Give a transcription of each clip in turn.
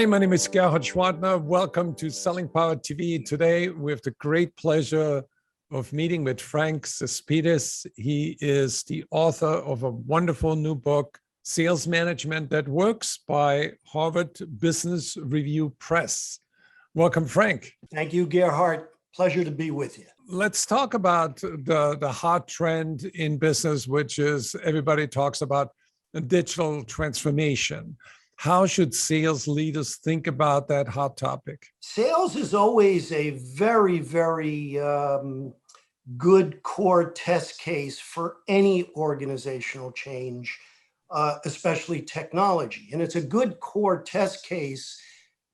my name is Gerhard Schwartner. Welcome to Selling Power TV. Today, we have the great pleasure of meeting with Frank Cespedes. He is the author of a wonderful new book, Sales Management That Works, by Harvard Business Review Press. Welcome, Frank. Thank you, Gerhard. Pleasure to be with you. Let's talk about the hot trend in business, which is everybody talks about digital transformation. How should sales leaders think about that hot topic? Sales is always a very, very good core test case for any organizational change, especially technology. And it's a good core test case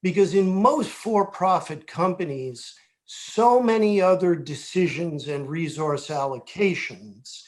because in most for-profit companies, so many other decisions and resource allocations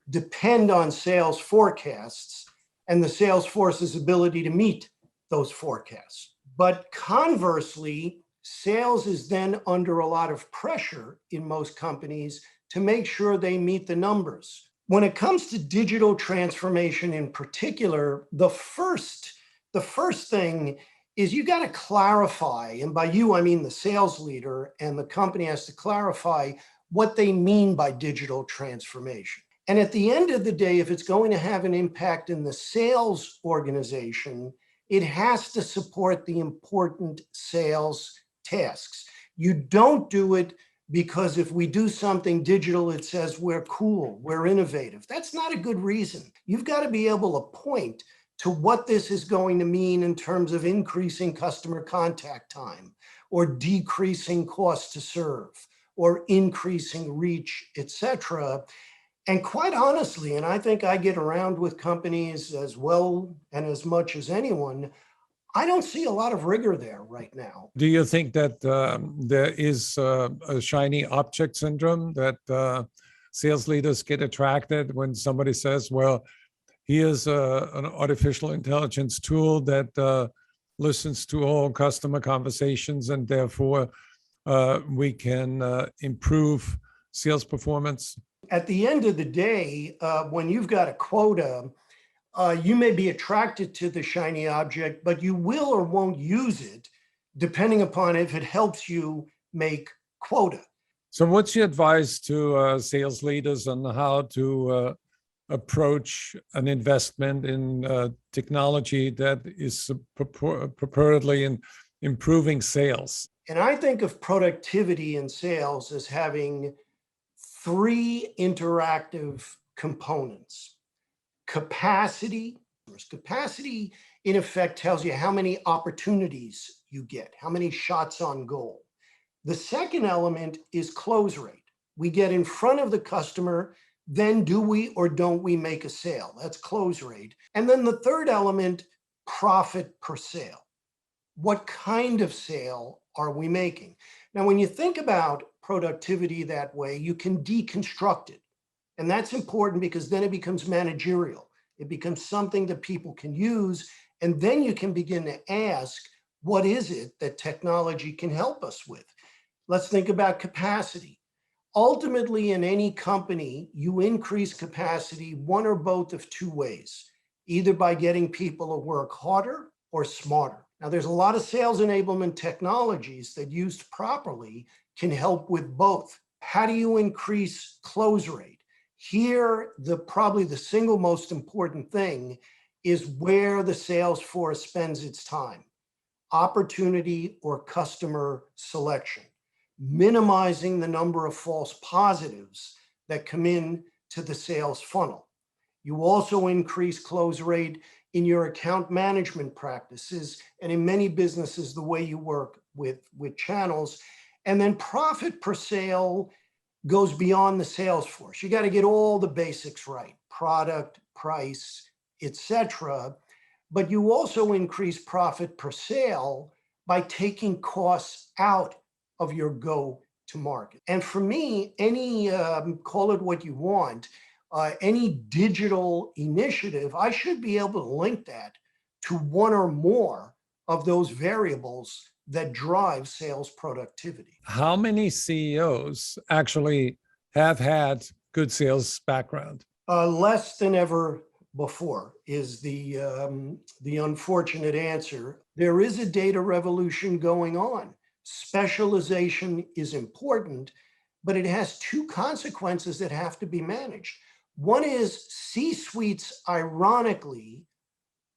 depend on sales forecasts and the sales force's ability to meet those forecasts. But conversely, sales is then under a lot of pressure in most companies to make sure they meet the numbers. When it comes to digital transformation in particular, the first thing is you got to clarify, and by you, I mean the sales leader, and the company has to clarify what they mean by digital transformation. And at the end of the day, if it's going to have an impact in the sales organization, it has to support the important sales tasks. You don't do it because if we do something digital, it says we're cool, we're innovative. That's not a good reason. You've got to be able to point to what this is going to mean in terms of increasing customer contact time, or decreasing cost to serve, or increasing reach, etc. And quite honestly, and I think I get around with companies as well and as much as anyone, I don't see a lot of rigor there right now. Do you think that there is a shiny object syndrome, that sales leaders get attracted when somebody says, well, here's an artificial intelligence tool that listens to all customer conversations, and therefore we can improve sales performance? At the end of the day, when you've got a quota, you may be attracted to the shiny object, but you will or won't use it depending upon if it helps you make quota. So what's your advice to sales leaders on how to approach an investment in technology that is purportedly in improving sales? And I think of productivity in sales as having three interactive components. Capacity. Capacity, in effect, tells you how many opportunities you get, how many shots on goal. The second element is close rate. We get in front of the customer, then do we or don't we make a sale? That's close rate. And then the third element, profit per sale. What kind of sale are we making? Now, when you think about productivity that way, you can deconstruct it. And that's important because then it becomes managerial. It becomes something that people can use. And then you can begin to ask, what is it that technology can help us with? Let's think about capacity. Ultimately, in any company, you increase capacity one or both of two ways, either by getting people to work harder or smarter. Now, there's a lot of sales enablement technologies that used properly can help with both. How do you increase close rate? Here, probably the single most important thing is where the sales force spends its time: opportunity or customer selection, minimizing the number of false positives that come in to the sales funnel. You also increase close rate in your account management practices, and in many businesses, the way you work with channels. And then profit per sale goes beyond the sales force. You got to get all the basics right: product, price, etc. But you also increase profit per sale by taking costs out of your go-to-market. And for me, any, call it what you want, any digital initiative, I should be able to link that to one or more of those variables that drive sales productivity. How many CEOs actually have had good sales background? Less than ever before is the unfortunate answer. There is a data revolution going on. Specialization is important, but it has two consequences that have to be managed. One is C-suites, ironically,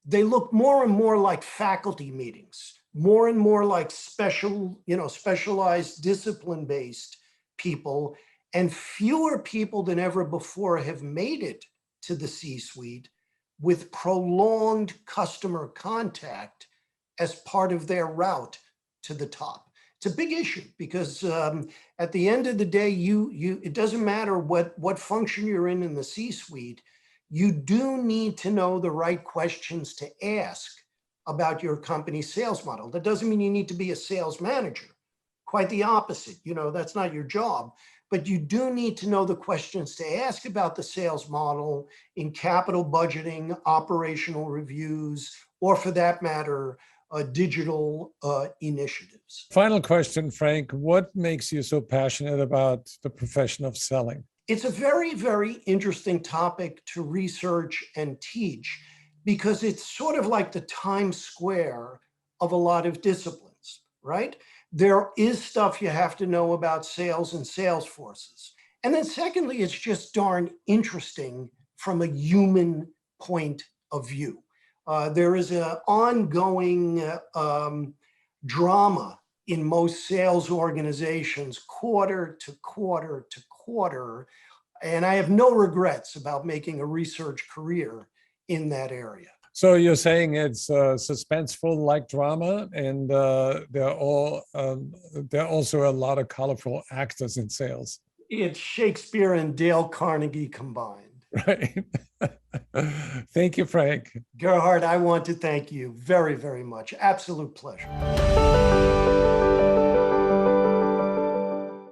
they look more and more like faculty meetings, more and more like specialized discipline-based people, and fewer people than ever before have made it to the C-suite with prolonged customer contact as part of their route to the top. It's a big issue because at the end of the day, it doesn't matter what function you're in the C-suite, you do need to know the right questions to ask about your company's sales model. That doesn't mean you need to be a sales manager. Quite the opposite. That's not your job. But you do need to know the questions to ask about the sales model in capital budgeting, operational reviews, or for that matter, digital initiatives. Final question, Frank. What makes you so passionate about the profession of selling? It's a very, very interesting topic to research and teach because it's sort of like the Times Square of a lot of disciplines, right? There is stuff you have to know about sales and sales forces. And then secondly, it's just darn interesting from a human point of view. There is an ongoing drama in most sales organizations, quarter to quarter to quarter. And I have no regrets about making a research career in that area. So you're saying it's suspenseful like drama, and there are also a lot of colorful actors in sales. It's Shakespeare and Dale Carnegie combined. Right. Thank you, Frank. Gerhard, I want to thank you very, very much. Absolute pleasure.